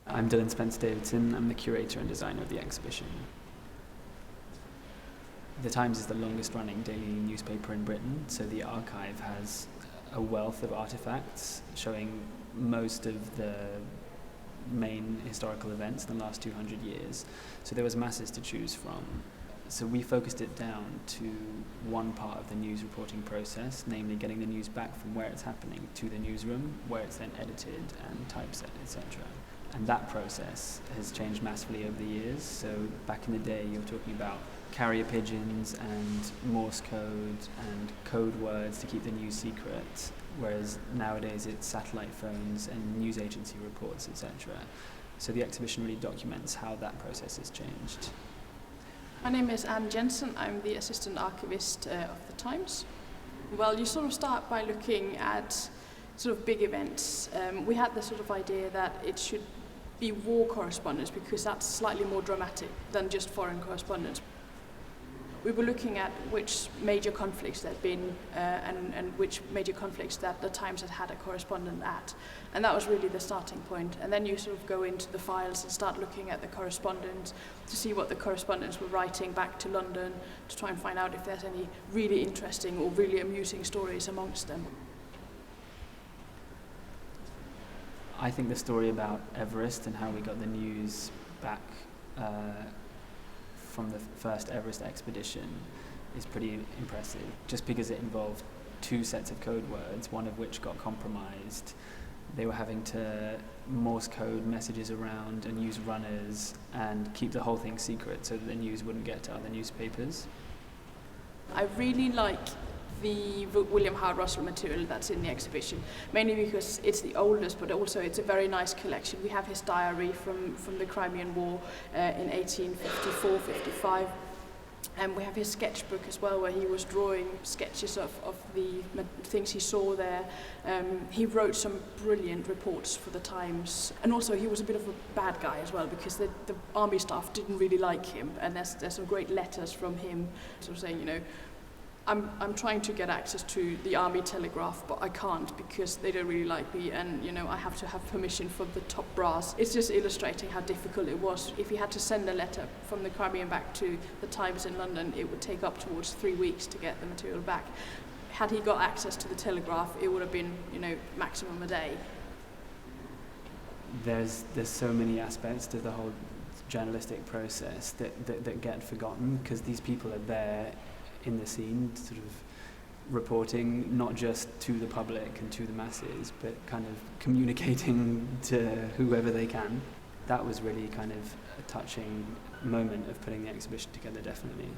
I'm Dylan Spence-Davidson. I'm the curator and designer of the exhibition. The Times is the longest running daily newspaper in Britain, so the archive has a wealth of artifacts showing most of the main historical events in the last 200 years. So there was masses to choose from. So we focused it down to one part of the news reporting process, namely getting the news back from where it's happening to the newsroom, where it's then edited and typeset, etc. And that process has changed massively over the years. So back in the day, you were talking about carrier pigeons and Morse code and code words to keep the news secret, whereas nowadays it's satellite phones and news agency reports, etc. So the exhibition really documents how that process has changed. My name is Anne Jensen. I'm the assistant archivist of the Times. Well, you sort of start by looking at sort of big events. We had the sort of idea that it should be war correspondence because that's slightly more dramatic than just foreign correspondence. We were looking at which major conflicts there had been and which major conflicts that the Times had had a correspondent at. And that was really the starting point. And then you sort of go into the files and start looking at the correspondence to see what the correspondents were writing back to London to try and find out if there's any really interesting or really amusing stories amongst them. I think the story about Everest and how we got the news back from the first Everest expedition is pretty impressive, just because it involved two sets of code words, one of which got compromised. They were having to Morse code messages around and use runners and keep the whole thing secret so that the news wouldn't get to other newspapers. I really like the William Howard Russell material that's in the exhibition, mainly because it's the oldest, but also it's a very nice collection. We have his diary from the Crimean War in 1854-55, and we have his sketchbook as well, where he was drawing sketches of the things he saw there. He wrote some brilliant reports for the Times, and also he was a bit of a bad guy as well, because the army staff didn't really like him, and there's some great letters from him sort of saying, you know, I'm trying to get access to the army telegraph, but I can't because they don't really like me, and you know I have to have permission from the top brass. It's just illustrating how difficult it was. If he had to send a letter from the Crimean back to the Times in London, it would take up towards 3 weeks to get the material back. Had he got access to the telegraph, it would have been, you know, maximum a day. There's so many aspects to the whole journalistic process that get forgotten, because these people are there in the scene, sort of reporting not just to the public and to the masses, but kind of communicating to whoever they can. That was really kind of a touching moment of putting the exhibition together, definitely.